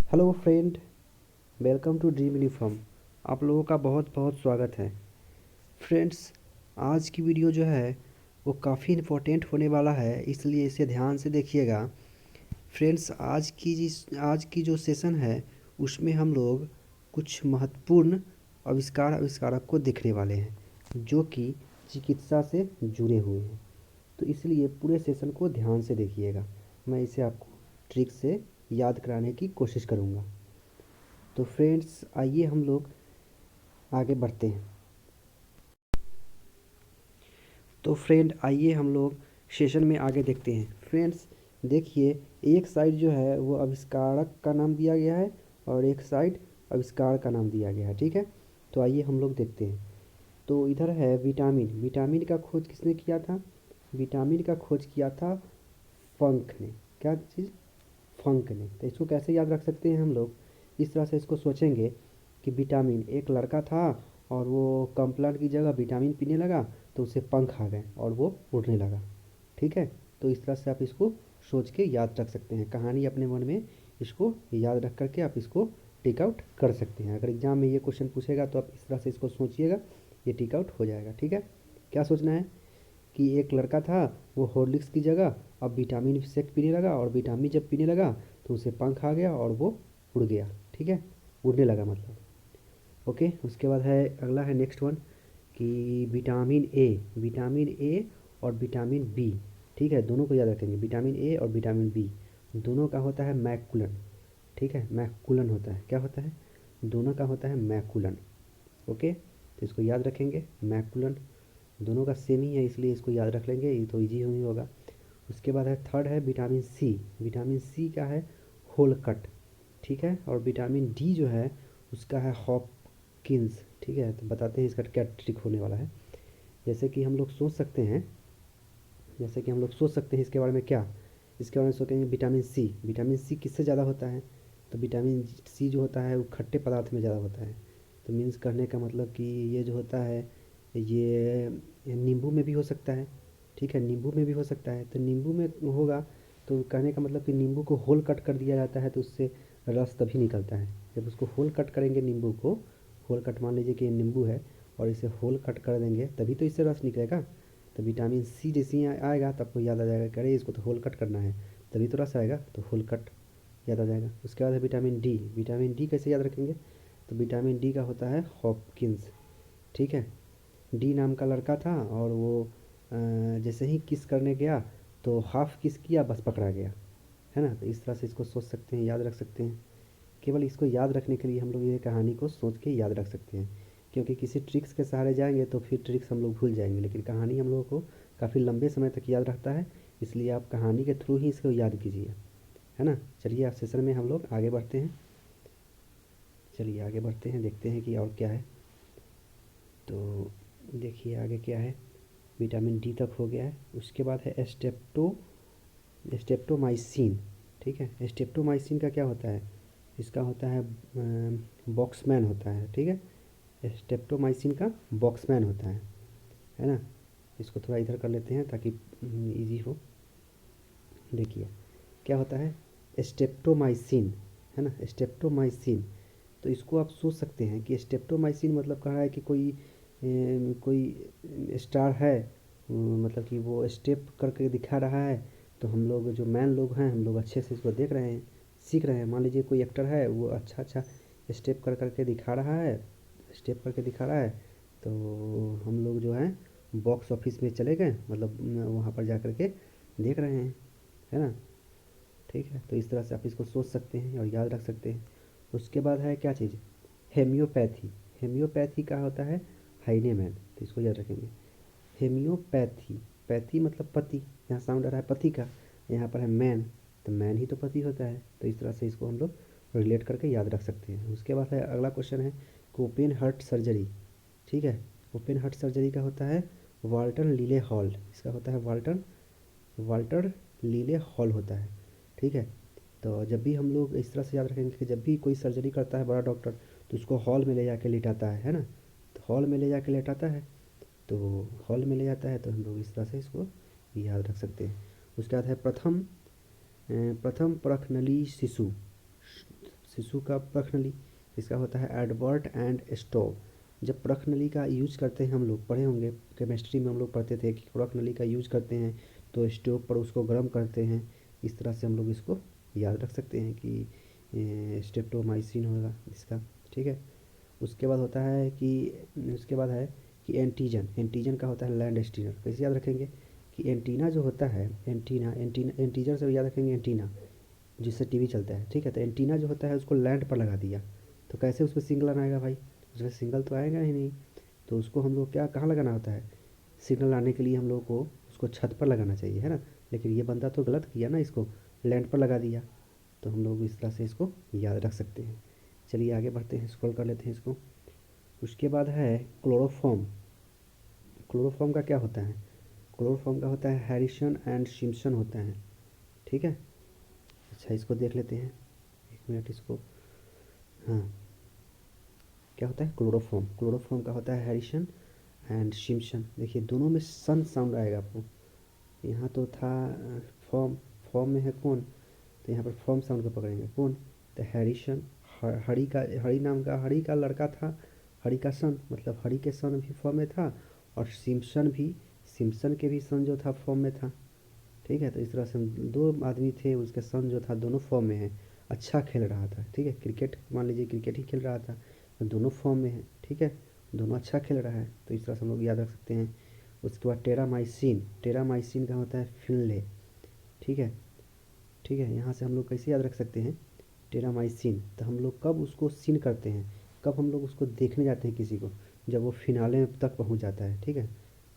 Hello friend, welcome to dream uniform. आप लोगों का बहुत बहुत स्वागत है। फ्रेंड्स, आज की वीडियो जो है वो काफ़ी इम्पोर्टेंट होने वाला है, इसलिए इसे ध्यान से देखिएगा। फ्रेंड्स, आज की जो सेशन है उसमें हम लोग कुछ महत्वपूर्ण आविष्कारक को देखने वाले हैं जो कि चिकित्सा से जुड़े हुए हैं। तो इसलिए पूरे सेशन को ध्यान से देखिएगा। मैं इसे आपको ट्रिक से याद कराने की कोशिश करूँगा। तो फ्रेंड्स, आइए हम लोग आगे बढ़ते हैं। तो फ्रेंड, आइए हम लोग सेशन में आगे देखते हैं। फ्रेंड्स, देखिए, एक साइड जो है वो आविष्कारक का नाम दिया गया है और एक साइड आविष्कार का नाम दिया गया है। ठीक है, तो आइए हम लोग देखते हैं। तो इधर है विटामिन। विटामिन का खोज किसने किया था? विटामिन का खोज किया था फंक ने। क्या चीज़? फंक ने। तो इसको कैसे याद रख सकते हैं हम लोग? इस तरह से इसको सोचेंगे कि विटामिन, एक लड़का था और वो कॉम्प्लान की जगह विटामिन पीने लगा तो उसे पंख आ गए और वो उड़ने लगा। ठीक है, तो इस तरह से आप इसको सोच के याद रख सकते हैं। कहानी अपने मन में इसको याद रख करके आप इसको टिक आउट कर सकते हैं। अगर एग्जाम में ये क्वेश्चन पूछेगा तो आप इस तरह से इसको सोचिएगा, ये टिक आउट हो जाएगा। ठीक है, क्या सोचना है कि एक लड़का था, वो हॉर्लिक्स की जगह अब विटामिन शेक पीने लगा और विटामिन जब पीने लगा तो उसे पंख आ गया और वो उड़ गया। ठीक है, उड़ने लगा मतलब। ओके, उसके बाद है, अगला है नेक्स्ट वन कि विटामिन ए और विटामिन बी। ठीक है, दोनों को याद रखेंगे। विटामिन ए और विटामिन बी दोनों का होता है मैकुलन। ठीक है, मैकुलन होता है। क्या होता है? दोनों का होता है मैकुलन। ओके, तो इसको याद रखेंगे, मैकुलन। दोनों का सेम ही है इसलिए इसको याद रख लेंगे, ये तो ईजी ही होगा। उसके बाद है थर्ड है विटामिन सी। विटामिन सी का है होलकट। ठीक है, और विटामिन डी जो है उसका है हॉपकिंस। ठीक है, तो बताते हैं इसका क्या ट्रिक होने वाला है। जैसे कि हम लोग सोच सकते हैं जैसे कि हम लोग सोच सकते हैं इसके बारे में क्या, इसके बारे में सोचेंगे विटामिन सी। विटामिन सी किससे ज़्यादा होता है? तो विटामिन सी जो होता है वो खट्टे पदार्थ में ज़्यादा होता है। तो मीन्स कहने का मतलब कि ये जो होता है ये नींबू में भी हो सकता है। ठीक है, नींबू में भी हो सकता है। तो नींबू में होगा तो कहने का मतलब कि नींबू को होल कट कर दिया जाता है तो उससे रस तभी निकलता है। जब उसको होल कट करेंगे, नींबू को होल कट, मान लीजिए कि ये नींबू है और इसे होल कट कर देंगे तभी तो इससे रस निकलेगा। तो विटामिन सी जैसे ही आएगा तो आपको याद आ जाएगा कि अरे इसको तो होल कट करना है, तभी तो रस आएगा, तो होल कट याद आ जाएगा। उसके बाद है विटामिन डी। विटामिन डी कैसे याद रखेंगे? तो विटामिन डी का होता है हॉपकिंस। ठीक है, डी नाम का लड़का था और वो जैसे ही किस करने गया तो हाफ किस किया, बस पकड़ा गया। है ना? तो इस तरह से इसको सोच सकते हैं, याद रख सकते हैं। केवल इसको याद रखने के लिए हम लोग ये कहानी को सोच के याद रख सकते हैं, क्योंकि किसी ट्रिक्स के सहारे जाएंगे तो फिर ट्रिक्स हम लोग भूल जाएंगे, लेकिन कहानी हम लोगों को काफ़ी लंबे समय तक याद रखता है। इसलिए आप कहानी के थ्रू ही इसको याद कीजिए। है ना? चलिए, आज सेशन में हम लोग आगे बढ़ते हैं। चलिए आगे बढ़ते हैं, देखते हैं कि और क्या है। तो देखिए आगे क्या है। विटामिन डी तक हो गया है। उसके बाद है स्टेप्टोमाइसिन। ठीक है, स्टेप्टोमाइसिन का क्या होता है? इसका होता है बॉक्समैन होता है। ठीक है, स्टेप्टोमाइसिन का बॉक्समैन होता है ना? इसको थोड़ा इधर कर लेते हैं ताकि इजी हो। देखिए क्या होता है, स्टेप्टोमाइसिन। है ना, स्टेप्टोमाइसिन। तो इसको आप सोच सकते हैं कि स्टेप्टोमाइसिन मतलब कह रहा है कि कोई स्टार है, मतलब कि वो स्टेप करके दिखा रहा है। तो हम लोग जो मैन लोग हैं, हम लोग अच्छे से इसको देख रहे हैं, सीख रहे हैं। मान लीजिए कोई एक्टर है, वो अच्छा अच्छा स्टेप कर करके दिखा रहा है, स्टेप करके दिखा रहा है। तो हम लोग जो है बॉक्स ऑफिस में चले गए, मतलब वहाँ पर जा कर के देख रहे हैं। है ना? ठीक है, तो इस तरह से आप इसको सोच सकते हैं और याद रख सकते हैं। उसके बाद है क्या चीज़? हेमियोपैथी। हेमियोपैथी का होता है हाइनेमैन। तो इसको याद रखेंगे, हेमियोपैथी। पैथी मतलब पति, यहाँ साउंड आ रहा है पति का, यहाँ पर है मैन, तो मैन ही तो पति होता है। तो इस तरह से इसको हम लोग रिलेट करके याद रख सकते हैं। उसके बाद है, अगला क्वेश्चन है ओपन हार्ट सर्जरी। ठीक है, ओपन हार्ट सर्जरी का होता है वाल्टर लीले हॉल। इसका होता है वाल्टर वाल्टर लीले हॉल होता है। ठीक है, तो जब भी हम लोग इस तरह से याद रखेंगे कि जब भी कोई सर्जरी करता है बड़ा डॉक्टर, तो उसको हॉल में ले जाके लिटाता है ना? तो हॉल में ले जाके लेटाता है, तो हॉल में ले जाता है, तो हम लोग इस तरह से इसको याद रख सकते हैं। उसके बाद है प्रथम प्रथम परखनली शिशु। शिशु का प्रखनली, इसका होता है एडवर्ट एंड स्टॉप। जब प्रखनली का यूज करते हैं, हम लोग पढ़े होंगे केमिस्ट्री में हम लोग पढ़ते थे कि प्रखनली का यूज करते हैं तो स्टोव पर उसको गर्म करते हैं। इस तरह से हम लोग इसको याद रख सकते हैं कि स्ट्रेप्टोमाइसिन होगा इसका, ठीक है। उसके बाद होता है कि उसके बाद है कि एंटीजन, एंटीजन का होता है लैंड स्टीनर। कैसे याद रखेंगे कि एंटीना जो होता है, एंटीना एंटीना एंटीजन से याद रखेंगे एंटीना, जिससे टीवी चलता है, ठीक है। तो एंटीना जो होता है उसको लैंड पर लगा दिया, तो कैसे उसमें सिग्नल आएगा भाई, उसमें सिग्नल तो आएगा ही नहीं। तो उसको हम लोग क्या कहाँ लगाना होता है, सिग्नल आने के लिए हम लोग को उसको छत पर लगाना चाहिए, है ना। लेकिन ये बंदा तो गलत किया ना, इसको लैंड पर लगा दिया। तो हम लोग इस तरह से इसको याद रख सकते हैं। चलिए आगे बढ़ते हैं, स्क्रॉल कर लेते हैं इसको। उसके बाद है क्लोरोफॉर्म। क्लोरोफॉर्म का क्या होता है, क्लोरोफॉर्म का होता है हैरिसन एंड सिम्पसन होता है, ठीक है। अच्छा इसको देख लेते हैं, एक मिनट इसको। हाँ, क्या होता है क्लोरोफॉर्म, क्लोरोफॉर्म का होता है हैरिसन एंड सिम्पसन। देखिए दोनों में सन साउंड आएगा आपको। यहाँ तो था फॉर्म, फॉर्म में है कौन, तो यहाँ पर फॉर्म साउंड को पकड़ेंगे कौन, तो हैरिसन। हरी का, हरी नाम का, हरी का लड़का था, हरी का सन, मतलब हरी के सन भी फॉर्म में था, और सिम्पसन भी, सिम्पसन के भी सन जो था फॉर्म में था, ठीक है। तो इस तरह से दो आदमी थे, उसके सन जो था दोनों फॉर्म में है, अच्छा खेल रहा था, ठीक है। क्रिकेट मान लीजिए क्रिकेट ही खेल रहा था, तो दोनों फॉर्म में है, ठीक है, दोनों अच्छा खेल रहा है। तो इस तरह से हम लोग याद रख सकते हैं। उसके बाद टेरामाइसिन, टेरामाइसिन का होता है फिनले, ठीक है, ठीक है। यहाँ से हम लोग कैसे याद रख सकते हैं टेरामाइसिन, तो हम लोग कब उसको सीन करते हैं, कब हम लोग उसको देखने जाते हैं किसी को, जब वो फिनाले तक पहुँच जाता है, ठीक है।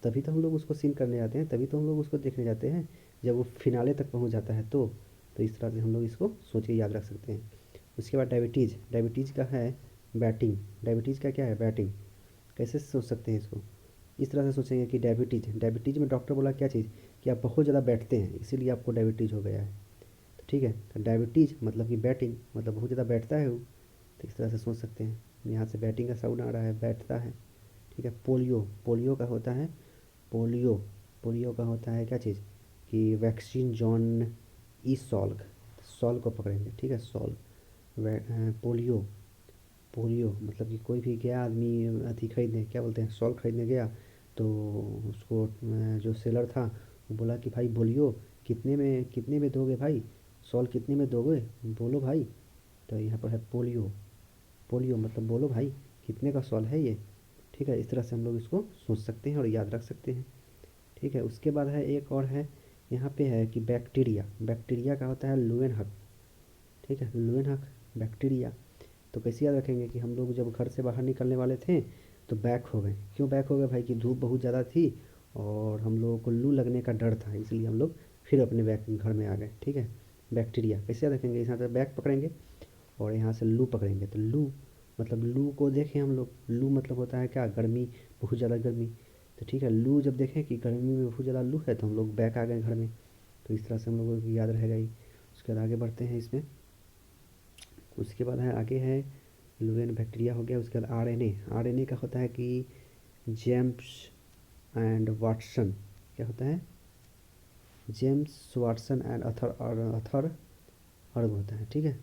तभी तो हम लोग उसको सीन करने जाते हैं, तभी तो हम लोग उसको देखने जाते हैं, जब वो फिनाले तक पहुँच जाता है तो इस तरह से हम लोग इसको सोच के याद रख सकते हैं। उसके बाद डायबिटीज़, डायबिटीज़ का है बैटिंग, डायबिटीज़ का क्या है बैटिंग। कैसे सोच सकते हैं इसको, इस तरह से सोचेंगे कि डायबिटीज़, डायबिटीज़ में डॉक्टर बोला क्या चीज़, कि आप बहुत ज़्यादा बैठते हैं इसीलिए आपको डायबिटीज़ हो गया है, तो ठीक है। तो डायबिटीज़ मतलब कि बैटिंग, मतलब बहुत ज़्यादा बैठता है वो, तो इस तरह से सोच सकते हैं। यहाँ से बैटिंग का साउंड आ रहा है, बैठता है, ठीक है। पोलियो, पोलियो का होता है, पोलियो, पोलियो का होता है क्या चीज़, कि vaccine John E Salk, Salk को पकड़ेंगे, ठीक है, सॉल्क। पोलियो, पोलियो मतलब कि कोई भी गया आदमी अथी खरीदने, क्या बोलते हैं, सॉल्ट खरीदने गया, तो उसको जो सेलर था वो बोला कि भाई बोलियो कितने में दोगे भाई, सॉल्ट कितने में दोगे, बोलो भाई। तो यहाँ पर है पोलियो, पोलियो मतलब बोलो भाई कितने का सॉल्ट है ये, ठीक है। इस तरह से हम लोग इसको सोच सकते हैं और याद रख सकते हैं, ठीक है। उसके बाद है एक और है, यहाँ पे है कि बैक्टीरिया, बैक्टीरिया का होता है लुएनहक, ठीक है, लुएनहक बैक्टीरिया। तो कैसे याद रखेंगे कि हम लोग जब घर से बाहर निकलने वाले थे तो बैक हो गए, क्यों बैक हो गए भाई, कि धूप बहुत ज़्यादा थी और हम लोगों को लू लगने का डर था, इसलिए हम लोग फिर अपने बैक घर में आ गए, ठीक है। बैक्टीरिया कैसे याद रखेंगे, यहाँ से बैक पकड़ेंगे और यहाँ से लू पकड़ेंगे, तो लू मतलब लू को देखें हम लोग, लू मतलब होता है क्या, गर्मी, बहुत ज़्यादा गर्मी, तो ठीक है। लू जब देखें कि गर्मी में बहुत ज़्यादा लू है तो हम लोग बैक आ गए घर में, तो इस तरह से हम लोगों को याद रहेगा ही। उसके बाद आगे बढ़ते हैं इसमें। उसके बाद है आगे है लुएन बैक्टीरिया हो गया। उसके बाद आरएनए, आरएनए का होता है कि जेम्स एंड वाटसन, क्या होता है, जेम्स वाटसन एंड अथर अर्ग होता है, ठीक है।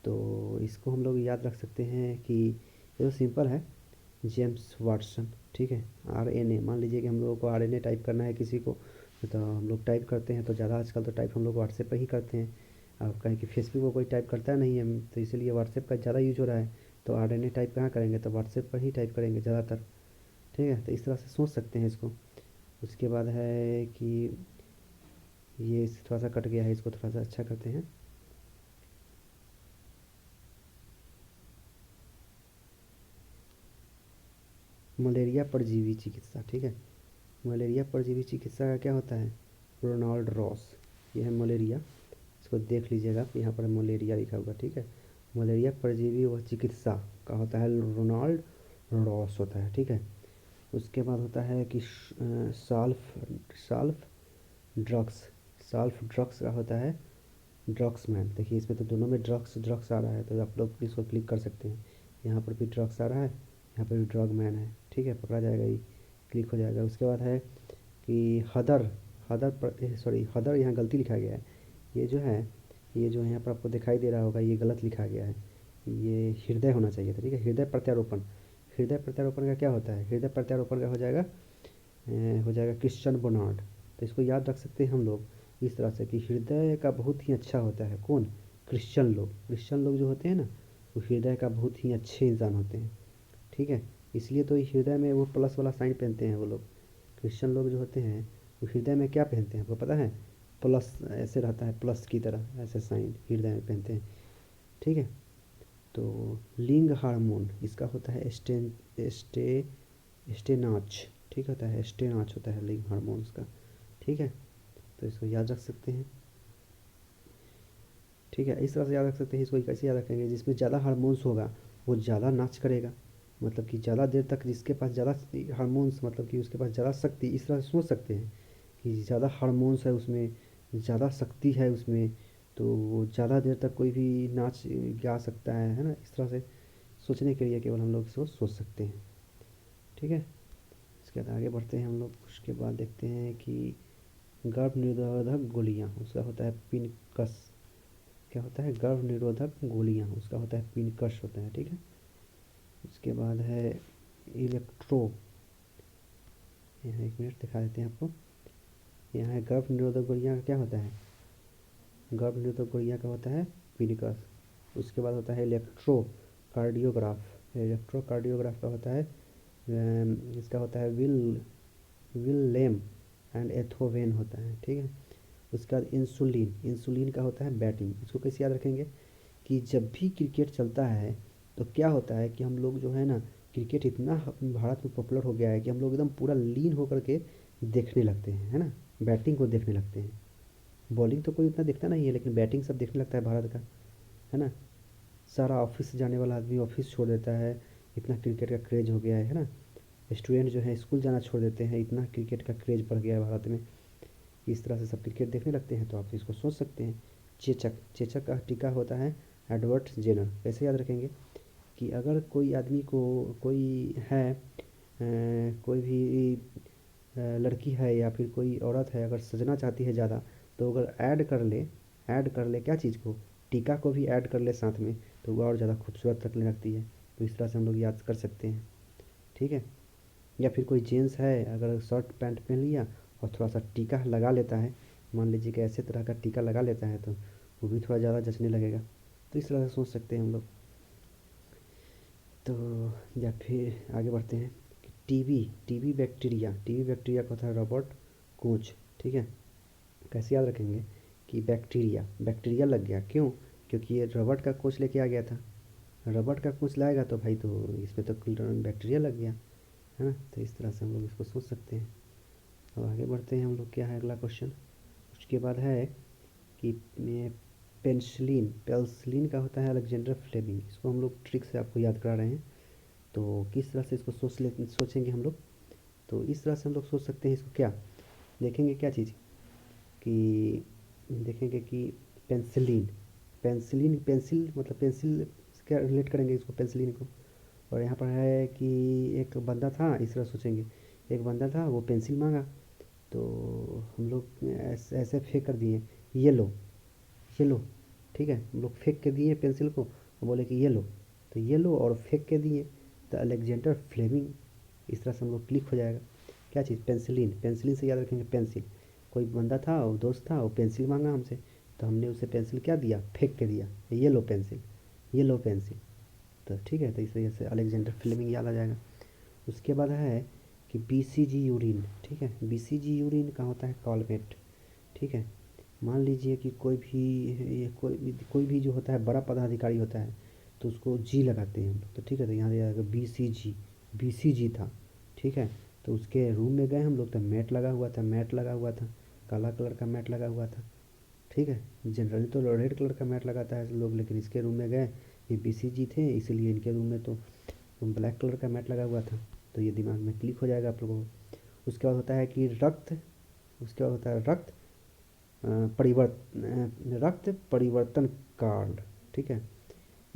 तो इसको हम लोग याद रख सकते हैं कि ये तो सिंपल है, जेम्स वाटसन, ठीक है। आरएनए, मान लीजिए कि हम लोगों को आरएनए टाइप करना है किसी को, तो हम लोग टाइप करते हैं, तो ज़्यादा आजकल तो टाइप हम लोग व्हाट्सएप पर ही करते हैं। अब कहें कि फेसबुक पर कोई टाइप करता नहीं है, तो इसीलिए व्हाट्सएप का ज़्यादा यूज हो रहा है, तो आरएनए टाइप कहाँ करेंगे, तो व्हाट्सएप पर ही टाइप करेंगे ज़्यादातर, ठीक है। तो इस तरह से सोच सकते हैं इसको। उसके बाद है कि ये थोड़ा सा कट गया है, इसको थोड़ा सा अच्छा करते हैं। मलेरिया परजीवी चिकित्सा, ठीक है। मलेरिया परजीवी चिकित्सा का क्या होता है, रोनाल्ड रॉस, ये है मलेरिया, इसको देख लीजिएगा, यहाँ पर मलेरिया लिखा हुआ, ठीक है। मलेरिया परजीवी व चिकित्सा का होता है रोनाल्ड रॉस होता है, ठीक है। उसके बाद होता है कि साल्फ, साल्फ ड्रग्स, साल्फ ड्रग्स का होता है ड्रग्स मैन। देखिए इसमें तो दोनों में ड्रग्स ड्रग्स आ रहा है, तो आप लोग इसको क्लिक कर सकते हैं, यहाँ पर भी ड्रग्स आ रहा है, यहाँ पर भी ड्रग मैन है, ठीक है, पकड़ा जाएगा, ये क्लिक हो जाएगा। उसके बाद है कि हदर, हदर पर सॉरी हदर यहाँ गलती लिखा गया है, ये जो है ये जो यहाँ पर आपको दिखाई दे रहा होगा ये गलत लिखा गया है, ये हृदय होना चाहिए था। ठीक है, हृदय प्रत्यारोपण। हृदय प्रत्यारोपण का क्या होता है? हृदय प्रत्यारोपण का हो जाएगा क्रिश्चियन बोनार्ड। तो इसको याद रख सकते हैं हम लोग इस तरह से कि हृदय का बहुत ही अच्छा होता है कौन? क्रिश्चियन लोग। क्रिश्चियन लोग जो होते हैं ना, वो हृदय का बहुत ही अच्छे इंसान होते हैं। ठीक है, इसलिए तो हृदय में वो प्लस वाला साइन पहनते हैं वो लोग। क्रिश्चियन लोग जो होते हैं वो हृदय में क्या पहनते हैं आपको पता है? प्लस ऐसे रहता है, प्लस की तरह ऐसे साइन हृदय में पहनते हैं। ठीक है, तो लिंग हार्मोन इसका होता है स्टेनाच। ठीक होता है, स्टेनाच होता है लिंग हार्मोन इसका। ठीक है, तो इसको याद रख सकते हैं। ठीक है, इस तरह से याद रख सकते हैं। इसको कैसे याद रखेंगे? जिसमें ज़्यादा हार्मोन्स होगा वो ज़्यादा नाच करेगा, मतलब कि ज़्यादा देर तक जिसके पास ज़्यादा हार्मोन्स, मतलब कि उसके पास ज़्यादा शक्ति, इस तरह से सोच सकते हैं कि ज़्यादा हार्मोन्स है उसमें, ज़्यादा शक्ति है उसमें, तो वो ज़्यादा देर तक कोई भी नाच गा सकता है ना। इस तरह से सोचने के लिए केवल हम लोग इसको सोच सकते हैं। ठीक है, इसके बाद आगे बढ़ते हैं हम लोग। उसके बाद देखते हैं कि गर्भ निरोधक गोलियाँ, उसका होता है पिनकस। क्या होता है? गर्भ निरोधक गोलियाँ, उसका होता है पिनकस होता है। ठीक है, उसके बाद है इलेक्ट्रो। यहाँ एक मिनट दिखा देते हैं आपको। यहाँ है गर्भ निरोधक गोलियाँ का क्या होता है? गर्भ निरोधक गोलियाँ का होता है पिनकस। उसके बाद होता है इलेक्ट्रो कार्डियोग्राफ। इलेक्ट्रो कार्डियोग्राफ का होता है इसका होता है विल लेम एंड एथोवेन होता है। ठीक है, उसके बाद इंसुलिन। इंसुलिन का होता है बैटिंग। इसको कैसे याद रखेंगे कि जब भी क्रिकेट चलता है तो क्या होता है कि हम लोग जो है ना, क्रिकेट इतना भारत में पॉपुलर हो गया है कि हम लोग एकदम पूरा लीन होकर के देखने लगते हैं, है ना, बैटिंग को देखने लगते हैं। बॉलिंग तो कोई उतना देखता नहीं है, लेकिन बैटिंग सब देखने लगता है भारत का, है ना। सारा ऑफिस से जाने वाला आदमी ऑफिस छोड़ देता है, इतना क्रिकेट का क्रेज़ हो गया है ना। स्टूडेंट जो है स्कूल जाना छोड़ देते हैं, इतना क्रिकेट का क्रेज़ बढ़ गया है भारत में। इस तरह से सब क्रिकेट देखने लगते हैं, तो आप इसको सोच सकते हैं। चेचक। चेचक का टीका होता है एडवर्ड जेनर। कैसे याद रखेंगे कि अगर कोई आदमी को कोई है कोई भी लड़की है या फिर कोई औरत है, अगर सजना चाहती है ज़्यादा, तो अगर ऐड कर ले क्या चीज़ को? टीका को भी ऐड कर ले साथ में, तो वो और ज़्यादा खूबसूरत लगने लगती है। तो इस तरह से हम लोग याद कर सकते हैं। ठीक है, या फिर कोई जेंट्स है, अगर शर्ट पैंट पहन लिया और थोड़ा सा टीका लगा लेता है, मान लीजिए कि ऐसे तरह का टीका लगा लेता है, तो वो भी थोड़ा ज़्यादा जचने लगेगा। तो इस तरह से सोच सकते हैं हम लोग। तो या फिर आगे बढ़ते हैं कि टीबी बैक्टीरिया का होता है रॉबर्ट कोच। ठीक है, कैसे याद रखेंगे कि बैक्टीरिया लग गया, क्यों? क्योंकि ये रबड़ का कोच लेके आ गया था। रबड़ का कोच लाएगा तो भाई, तो इसमें तो बैक्टीरिया लग गया, है ना। तो इस तरह से हम लोग इसको सोच सकते हैं। अब आगे बढ़ते हैं हम लोग। क्या है अगला क्वेश्चन? उसके बाद है कि पेनिसिलिन। पेनिसिलिन का होता है अलेक्जेंडर फ्लेमिंग। इसको हम लोग ट्रिक से आपको याद करा रहे हैं। तो किस तरह से इसको सोचेंगे हम लोग? तो इस तरह से हम लोग सोच सकते हैं इसको। क्या देखेंगे? क्या चीज़ कि देखेंगे कि पेंसिलिन। पेंसिलिन, पेंसिल मतलब पेंसिल से क्या रिलेट करेंगे इसको, पेंसिलिन को। और यहाँ पर है कि एक बंदा था, इस तरह सोचेंगे। एक बंदा था, वो पेंसिल मांगा, तो हम लोग ऐसे ऐसे फेंक कर दिए, ये लो, ये लो। ठीक है, हम लोग फेंक के दिए पेंसिल को और बोले कि ये लो। तो ये लो और फेंक के दिए, तो अलेक्जेंडर फ्लेमिंग। इस तरह से हम लोग क्लिक हो जाएगा। क्या चीज़? पेंसिलिन। पेंसिलिन से याद रखेंगे पेंसिल। कोई बंदा था, वो दोस्त था, वो पेंसिल मांगा हमसे, तो हमने उसे पेंसिल क्या दिया? फेंक के दिया, ये लो पेंसिल, ये लो पेंसिल। तो ठीक है, तो इस वजह से अलेक्जेंडर फ्लेमिंग याद आ जाएगा। उसके बाद है कि बीसीजी यूरिन। ठीक है, बीसीजी यूरिन का होता है कॉलमेट। ठीक है, मान लीजिए कि कोई भी जो होता है बड़ा पदाधिकारी होता है, तो उसको जी लगाते हैं हम लोग। तो ठीक है, तो यहाँ दिया जाएगा बीसीजी था। ठीक है, तो उसके रूम में गए हम लोग, तो मैट लगा हुआ था, काला कलर का मैट लगा हुआ था। ठीक है, जनरली तो रेड कलर का मैट लगाता है लोग, लेकिन इसके रूम में गए, ये बीसीजी थे, इसीलिए इनके रूम में तो ब्लैक कलर का मैट लगा हुआ था। तो ये दिमाग में क्लिक हो जाएगा आप लोगों को। उसके बाद होता है कि उसके बाद होता है रक्त परिवर्तन कार्ड। ठीक है,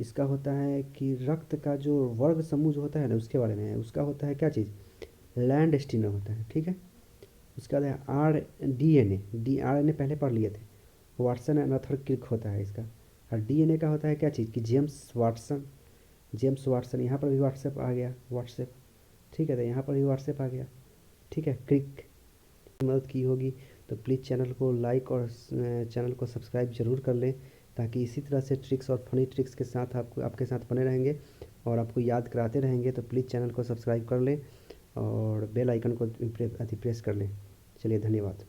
इसका होता है कि रक्त का जो वर्ग समूह जो होता है ना, उसके बारे में है। उसका होता है क्या चीज़? लैंड स्टीनर होता है। ठीक है, उसके बाद है R D N A. R N A पहले पढ़ लिए थे। वाटसन एंड अर्थर क्रिक होता है इसका। और डीएनए का होता है क्या चीज़ कि जेम्स वाटसन यहाँ पर भी व्हाट्सएप आ गया, व्हाट्सएप। ठीक है, तो यहाँ पर भी व्हाट्सएप आ गया। ठीक है, क्रिक मदद की होगी तो प्लीज़ चैनल को लाइक और चैनल को सब्सक्राइब ज़रूर कर लें, ताकि इसी तरह से ट्रिक्स और फनी ट्रिक्स के साथ आपके साथ बने रहेंगे और आपको याद कराते रहेंगे। तो प्लीज़ चैनल को सब्सक्राइब कर लें और बेल आइकन को प्रेस कर लें। चलिए, धन्यवाद।